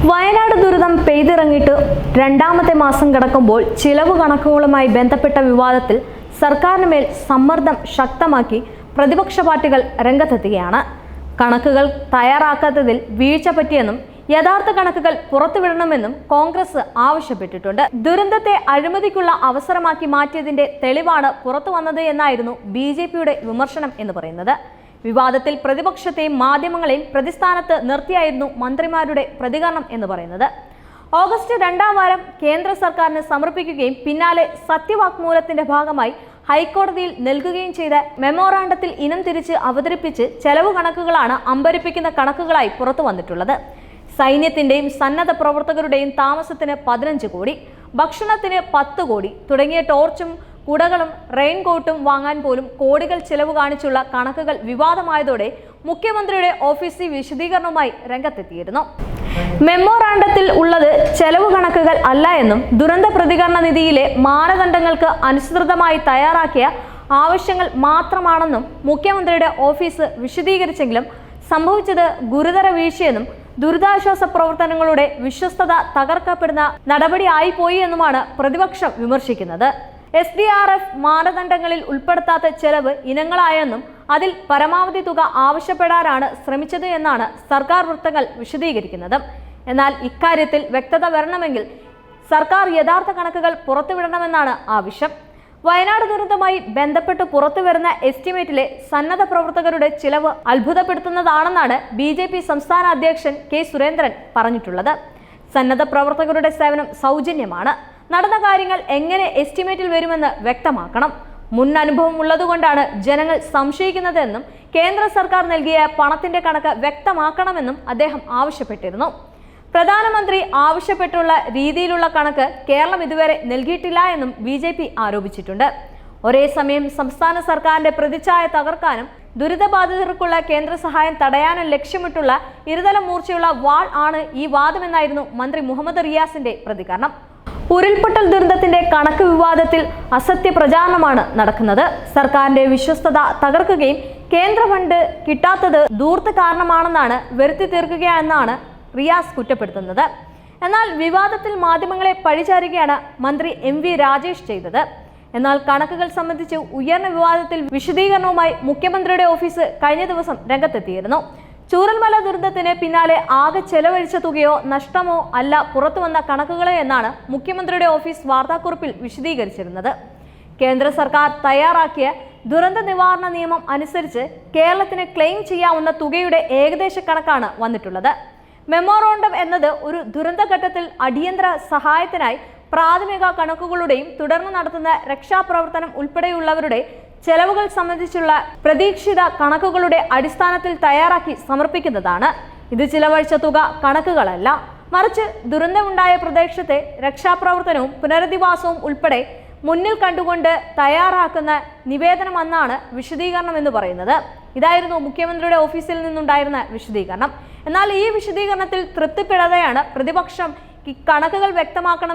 വയനാട് ദുരിതം പെയ്തിറങ്ങിയിട്ട് രണ്ടാമത്തെ മാസം കടക്കുമ്പോൾ ചിലവ് കണക്കുകളുമായി ബന്ധപ്പെട്ട വിവാദത്തിൽ സർക്കാരിന് മേൽ സമ്മർദ്ദം ശക്തമാക്കി പ്രതിപക്ഷ പാർട്ടികൾ രംഗത്തെത്തുകയാണ്. കണക്കുകൾ തയ്യാറാക്കാത്തതിൽ വീഴ്ച പറ്റിയെന്നും യഥാർത്ഥ കണക്കുകൾ പുറത്തുവിടണമെന്നും കോൺഗ്രസ് ആവശ്യപ്പെട്ടിട്ടുണ്ട്. ദുരന്തത്തെ അഴിമതിക്കുള്ള അവസരമാക്കി മാറ്റിയതിന്റെ തെളിവാണ് പുറത്തു വന്നത് എന്നായിരുന്നു BJPയുടെ വിമർശനം എന്ന് പറയുന്നത്. വിവാദത്തിൽ പ്രതിപക്ഷത്തെയും മാധ്യമങ്ങളെയും പ്രതിസ്ഥാനത്ത് നിർത്തിയായിരുന്നു മന്ത്രിമാരുടെ പ്രതികരണം എന്ന് പറയുന്നത്. ഓഗസ്റ്റ് 2-ാം വാരം കേന്ദ്ര സർക്കാരിന് സമർപ്പിക്കുകയും പിന്നാലെ സത്യവാങ്മൂലത്തിന്റെ ഭാഗമായി ഹൈക്കോടതിയിൽ നൽകുകയും ചെയ്ത മെമ്മോറാണ്ടത്തിൽ ഇനം തിരിച്ച് അവതരിപ്പിച്ച് ചെലവ് കണക്കുകളാണ് അമ്പരിപ്പിക്കുന്ന കണക്കുകളായി പുറത്തു വന്നിട്ടുള്ളത്. സൈന്യത്തിന്റെയും സന്നദ്ധ പ്രവർത്തകരുടെയും താമസത്തിന് 15 കോടി, ഭക്ഷണത്തിന് 10 കോടി തുടങ്ങിയ ടോർച്ചും കുടകളും റെയിൻകോട്ടും വാങ്ങാൻ പോലും കോടികൾ ചെലവ് കാണിച്ചുള്ള കണക്കുകൾ വിവാദമായതോടെ മുഖ്യമന്ത്രിയുടെ ഓഫീസ് വിശദീകരണവുമായി രംഗത്തെത്തിയിരുന്നു. മെമ്മോറാണ്ടത്തിൽ ഉള്ളത് ചെലവ് കണക്കുകൾ അല്ല എന്നും ദുരന്ത പ്രതികരണ നിധിയിലെ മാനദണ്ഡങ്ങൾക്ക് അനുസൃതമായി തയ്യാറാക്കിയ ആവശ്യങ്ങൾ മാത്രമാണെന്നും മുഖ്യമന്ത്രിയുടെ ഓഫീസ് വിശദീകരിച്ചെങ്കിലും സംഭവിച്ചത് ഗുരുതര വീഴ്ചയെന്നും ദുരിതാശ്വാസ പ്രവർത്തനങ്ങളുടെ വിശ്വസ്തത തകർക്കപ്പെടുന്ന നടപടിയായിപ്പോയി എന്നുമാണ് പ്രതിപക്ഷം വിമർശിക്കുന്നത്. SDRF മാനദണ്ഡങ്ങളിൽ ഉൾപ്പെടുത്താത്ത ചെലവ് ഇനങ്ങളായെന്നും അതിൽ പരമാവധി തുക ആവശ്യപ്പെടാനാണ് ശ്രമിച്ചത് എന്നാണ് സർക്കാർ വൃത്തങ്ങൾ വിശദീകരിക്കുന്നത്. എന്നാൽ ഇക്കാര്യത്തിൽ വ്യക്തത വരണമെങ്കിൽ സർക്കാർ യഥാർത്ഥ കണക്കുകൾ പുറത്തുവിടണമെന്നാണ് ആവശ്യം. വയനാട് ദുരന്തവുമായി ബന്ധപ്പെട്ട് പുറത്തുവരുന്ന എസ്റ്റിമേറ്റിലെ സന്നദ്ധ പ്രവർത്തകരുടെ ചിലവ് അത്ഭുതപ്പെടുത്തുന്നതാണെന്നാണ് BJP സംസ്ഥാന അധ്യക്ഷൻ K. സുരേന്ദ്രൻ പറഞ്ഞിട്ടുള്ളത്. സന്നദ്ധ പ്രവർത്തകരുടെ സേവനം സൗജന്യമാണ്. നടന്ന കാര്യങ്ങൾ എങ്ങനെ എസ്റ്റിമേറ്റിൽ വരുമെന്ന് വ്യക്തമാക്കണം. മുൻ അനുഭവം ഉള്ളതുകൊണ്ടാണ് ജനങ്ങൾ സംശയിക്കുന്നതെന്നും കേന്ദ്ര സർക്കാർ നൽകിയ പണത്തിന്റെ കണക്ക് വ്യക്തമാക്കണമെന്നും അദ്ദേഹം ആവശ്യപ്പെട്ടിരുന്നു. പ്രധാനമന്ത്രി ആവശ്യപ്പെട്ടുള്ള രീതിയിലുള്ള കണക്ക് കേരളം ഇതുവരെ നൽകിയിട്ടില്ല എന്നും BJP ആരോപിച്ചിട്ടുണ്ട്. ഒരേ സമയം സംസ്ഥാന സർക്കാരിന്റെ പ്രതിച്ഛായ തകർക്കാനും ദുരിതബാധിതർക്കുള്ള കേന്ദ്ര സഹായം തടയാനും ലക്ഷ്യമിട്ടുള്ള ഇരുതല മൂർച്ചയുള്ള വാൾ ആണ് ഈ വാദമെന്നായിരുന്നു മന്ത്രി മുഹമ്മദ് റിയാസിന്റെ പ്രതികരണം. ഉരുൾപൊട്ടൽ ദുരന്തത്തിന്റെ കണക്ക് വിവാദത്തിൽ അസത്യ പ്രചാരണമാണ് നടക്കുന്നത്. സർക്കാരിന്റെ വിശ്വസ്തത തകർക്കുകയും കേന്ദ്ര ഫണ്ട് കിട്ടാത്തത് ധൂർത്ത് കാരണമാണെന്നാണ് വരുത്തി തീർക്കുകയെന്നാണ് റിയാസ് കുറ്റപ്പെടുത്തുന്നത്. എന്നാൽ വിവാദത്തിൽ മാധ്യമങ്ങളെ പഴിചാരുകയാണ് മന്ത്രി MV രാജേഷ് ചെയ്തത്. എന്നാൽ കണക്കുകൾ സംബന്ധിച്ച് ഉയർന്ന വിവാദത്തിൽ വിശദീകരണവുമായി മുഖ്യമന്ത്രിയുടെ ഓഫീസ് കഴിഞ്ഞ ദിവസം രംഗത്തെത്തിയിരുന്നു. ചൂരൽമല ദുരന്തത്തിന് പിന്നാലെ ആകെ ചെലവഴിച്ച തുകയോ നഷ്ടമോ അല്ല പുറത്തുവന്ന കണക്കുകളെ എന്നാണ് മുഖ്യമന്ത്രിയുടെ ഓഫീസ് വാർത്താക്കുറിപ്പിൽ വിശദീകരിച്ചിരുന്നത്. കേന്ദ്ര സർക്കാർ തയ്യാറാക്കിയ ദുരന്ത നിവാരണ നിയമം അനുസരിച്ച് കേരളത്തിന് ക്ലെയിം ചെയ്യാവുന്ന തുകയുടെ ഏകദേശ കണക്കാണ് വന്നിട്ടുള്ളത്. മെമ്മോറാണ്ടം എന്നത് ഒരു ദുരന്തഘട്ടത്തിൽ അടിയന്തര സഹായത്തിനായി പ്രാഥമിക കണക്കുകളുടെയും തുടർന്ന് നടത്തുന്ന രക്ഷാപ്രവർത്തനം ഉൾപ്പെടെയുള്ളവരുടെ ചെലവുകൾ സംബന്ധിച്ചുള്ള പ്രതീക്ഷിത കണക്കുകളുടെ അടിസ്ഥാനത്തിൽ തയ്യാറാക്കി സമർപ്പിക്കുന്നതാണ്. ഇത് ചിലവഴിച്ച തുക കണക്കുകളല്ല, മറിച്ച് ദുരന്തമുണ്ടായ പ്രദേശത്തെ രക്ഷാപ്രവർത്തനവും പുനരധിവാസവും ഉൾപ്പെടെ മുന്നിൽ കണ്ടുകൊണ്ട് തയ്യാറാക്കുന്ന നിവേദനമെന്നാണ് വിശദീകരണം എന്ന് പറയുന്നത്. ഇതായിരുന്നു മുഖ്യമന്ത്രിയുടെ ഓഫീസിൽ നിന്നുണ്ടായിരുന്ന വിശദീകരണം. എന്നാൽ ഈ വിശദീകരണത്തിൽ തൃപ്തിപ്പെടാതെയാണ് പ്രതിപക്ഷം ഈ കണക്കുകൾ വ്യക്തമാക്കണം